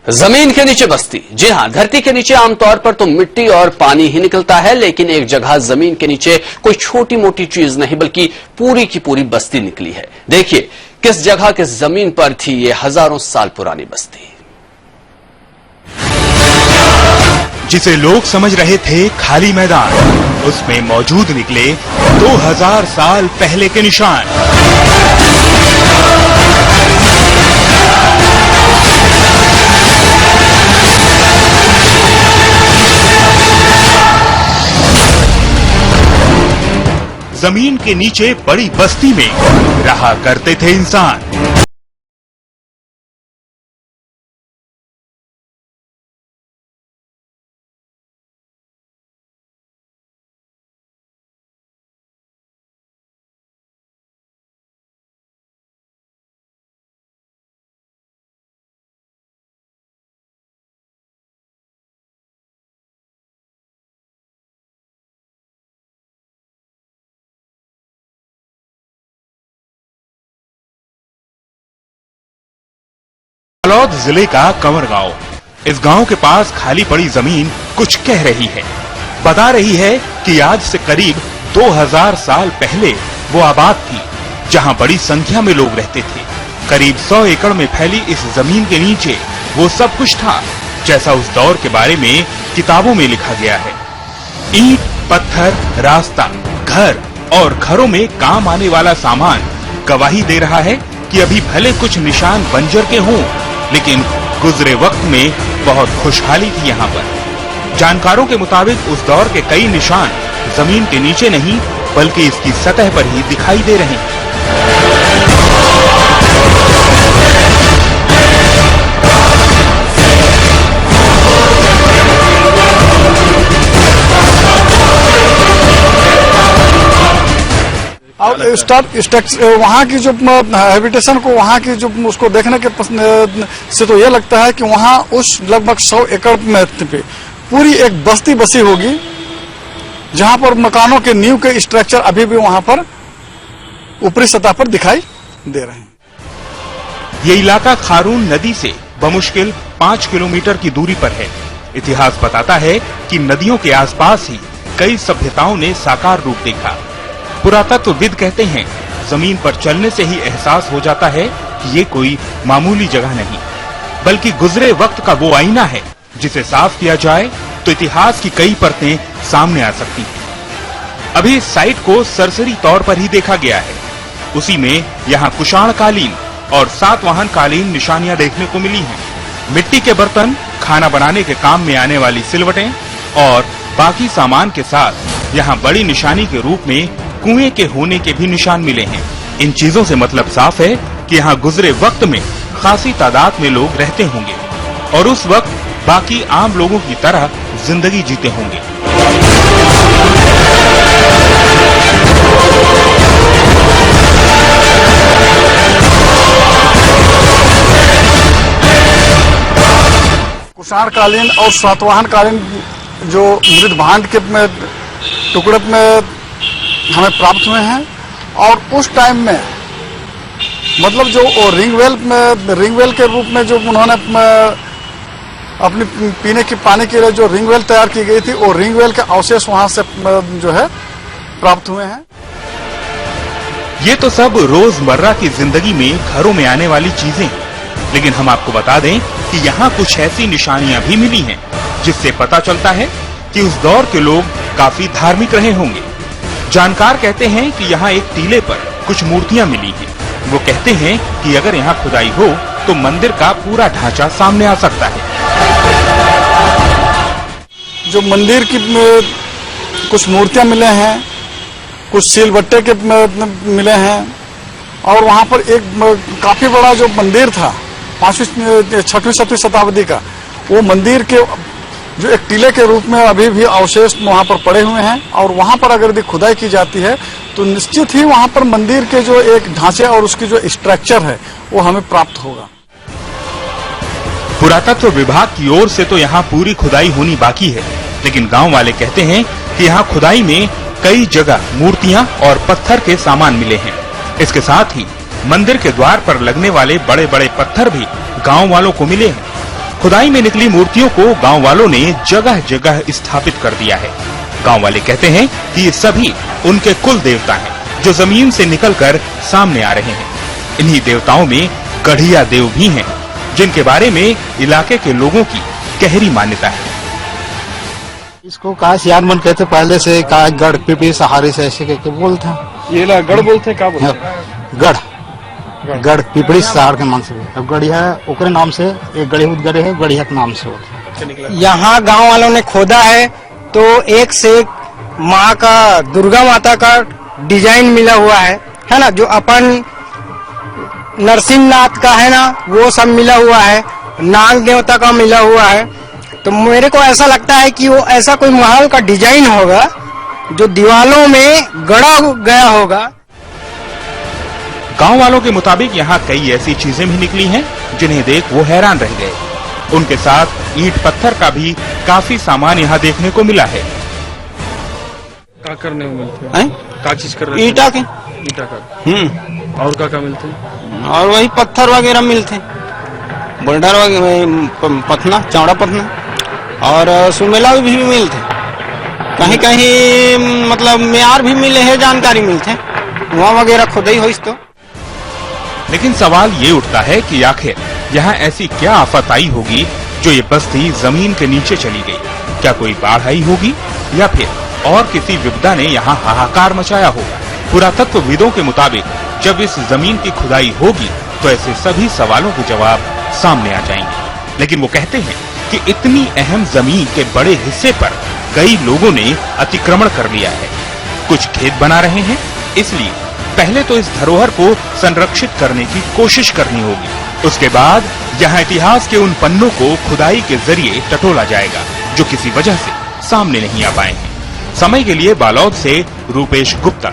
जमीन के नीचे बस्ती। जी हां, धरती के नीचे आमतौर पर तो मिट्टी और पानी ही निकलता है, लेकिन एक जगह जमीन के नीचे कोई छोटी मोटी चीज नहीं बल्कि पूरी की पूरी बस्ती निकली है। देखिए किस जगह किस जमीन पर थी ये हजारों साल पुरानी बस्ती, जिसे लोग समझ रहे थे खाली मैदान, उसमें मौजूद निकले 2000 साल पहले के निशान। जमीन के नीचे बड़ी बस्ती में रहा करते थे इंसान। जालौद जिले का कंवर गांव। इस गांव के पास खाली पड़ी जमीन कुछ कह रही है, बता रही है कि आज से करीब 2000 साल पहले वो आबाद थी, जहां बड़ी संख्या में लोग रहते थे। करीब 100 एकड़ में फैली इस जमीन के नीचे वो सब कुछ था जैसा उस दौर के बारे में किताबों में लिखा गया है। ईंट, पत्थर, रास्ता, घर और घरों में काम आने वाला सामान गवाही दे रहा है कि अभी भले कुछ निशान बंजर के हों, लेकिन गुजरे वक्त में बहुत खुशहाली थी यहाँ पर। जानकारों के मुताबिक उस दौर के कई निशान जमीन के नीचे नहीं बल्कि इसकी सतह पर ही दिखाई दे रहे हैं। और वहाँ की जो हैबिटेशन को, वहाँ की जो उसको देखने के से तो ये लगता है कि वहाँ उस लगभग 100 एकड़ में पे पूरी एक बस्ती बसी होगी, जहाँ पर मकानों के नींव के स्ट्रक्चर अभी भी वहाँ पर ऊपरी सतह पर दिखाई दे रहे हैं। ये इलाका खारून नदी से बमुश्किल 5 किलोमीटर की दूरी पर है। इतिहास बताता है कि नदियों के आसपास ही कई सभ्यताओं ने साकार रूप देखा। पुरातत्वविद कहते हैं जमीन पर चलने से ही एहसास हो जाता है कि ये कोई मामूली जगह नहीं बल्कि गुजरे वक्त का वो आईना है जिसे साफ किया जाए तो इतिहास की कई परतें सामने आ सकती हैं। अभी इस साइट को सरसरी तौर पर ही देखा गया है। उसी में यहाँ कुषाण कालीन और सातवाहन कालीन निशानियां देखने को मिली हैं। मिट्टी के बर्तन, खाना बनाने के काम में आने वाली सिलवटें और बाकी सामान के साथ यहाँ बड़ी निशानी के रूप में कुएं के होने के भी निशान मिले हैं। इन चीजों से मतलब साफ है कि यहाँ गुजरे वक्त में खासी तादाद में लोग रहते होंगे और उस वक्त बाकी आम लोगों की तरह जिंदगी जीते होंगे। कुषाण कालीन और सातवाहन कालीन जो मृद भांड के टुकड़े में हमें प्राप्त हुए हैं, और उस टाइम में मतलब जो रिंगवेल के रूप में जो उन्होंने अपनी पीने की पानी के लिए जो रिंगवेल तैयार की गई थी, वो रिंगवेल के अवशेष वहां से जो है प्राप्त हुए हैं। ये तो सब रोजमर्रा की जिंदगी में घरों में आने वाली चीजें, लेकिन हम आपको बता दें कि यहाँ कुछ ऐसी निशानियां भी मिली हैं जिससे पता चलता है कि उस दौर के लोग काफी धार्मिक रहे होंगे। जानकार कहते हैं कि यहाँ एक टीले पर कुछ मूर्तियां मिली हैं। वो कहते हैं कि अगर यहाँ खुदाई हो तो मंदिर का पूरा ढांचा सामने आ सकता है। जो मंदिर की कुछ मूर्तियां मिले हैं, कुछ सिलबट्टे के मिले हैं, और वहाँ पर एक काफी बड़ा जो मंदिर था 5वीं 6वीं 7वीं शताब्दी का, वो मंदिर के जो एक टीले के रूप में अभी भी अवशेष वहाँ पर पड़े हुए हैं। और वहाँ पर अगर यदि खुदाई की जाती है तो निश्चित ही वहाँ पर मंदिर के जो एक ढांचे और उसकी जो स्ट्रक्चर है वो हमें प्राप्त होगा। पुरातत्व विभाग की ओर से तो यहाँ पूरी खुदाई होनी बाकी है, लेकिन गांव वाले कहते हैं कि यहाँ खुदाई में कई जगह मूर्तियां और पत्थर के सामान मिले हैं। इसके साथ ही मंदिर के द्वार पर लगने वाले बड़े बड़े पत्थर भी गांव वालों को मिले हैं। खुदाई में निकली मूर्तियों को गांव वालों ने जगह जगह स्थापित कर दिया है। गांव वाले कहते हैं कि ये सभी उनके कुल देवता हैं, जो जमीन से निकलकर सामने आ रहे हैं। इन्हीं देवताओं में गढ़िया देव भी हैं, जिनके बारे में इलाके के लोगों की गहरी मान्यता है। इसको काश यार मन कहते पहले से का गढ़ पिपी सहारे से ऐसे कहते बोलते हैं। ये ला गढ़ बोलते हैं, क्या बोलते हैं? गढ़ पिपड़ी सहार के नाम से। अब गढ़िया ओकरे नाम से एक गढ़ी उदगरे है, गढ़िया के नाम से होता है। यहाँ गांव वालों ने खोदा है तो एक से एक माँ का, दुर्गा माता का डिजाइन मिला हुआ है ना, जो अपन नरसिंहनाथ का है ना, वो सब मिला हुआ है, नाग देवता का मिला हुआ है। तो मेरे को ऐसा लगता है कि वो ऐसा कोई महल का डिजाइन होगा जो दीवारों में गड़ा गया होगा। गांव वालों के मुताबिक यहाँ कई ऐसी चीजें भी निकली हैं जिन्हें देख वो हैरान रह गए। उनके साथ ईंट पत्थर का भी काफी सामान यहाँ देखने को मिला है। क्या करने में मिलते हैं? क्या चीज कर रहे हैं? ईटा के। ईटा का। और क्या मिलते हैं? और वही पत्थर वगैरह मिलते, बोल्डर वगैरह, पथना, चौड़ा पथना, और सुमेला भी मिलते। कहीं कहीं मतलब म्यार भी मिले है, जानकारी मिलते वहाँ वगैरह खुदाई हो तो। लेकिन सवाल ये उठता है कि आखिर यहाँ ऐसी क्या आफत आई होगी जो ये बस्ती जमीन के नीचे चली गई? क्या कोई बाढ़ आई होगी या फिर और किसी विपदा ने यहाँ हाहाकार मचाया होगा? पुरातत्वविदों के मुताबिक जब इस जमीन की खुदाई होगी तो ऐसे सभी सवालों के जवाब सामने आ जाएंगे। लेकिन वो कहते हैं कि इतनी अहम जमीन के बड़े हिस्से पर कई लोगों ने अतिक्रमण कर लिया है, कुछ खेत बना रहे हैं। इसलिए पहले तो इस धरोहर को संरक्षित करने की कोशिश करनी होगी। उसके बाद यहाँ इतिहास के उन पन्नों को खुदाई के जरिए टटोला जाएगा जो किसी वजह से सामने नहीं आ पाए हैं। समय के लिए बालौद से रूपेश गुप्ता।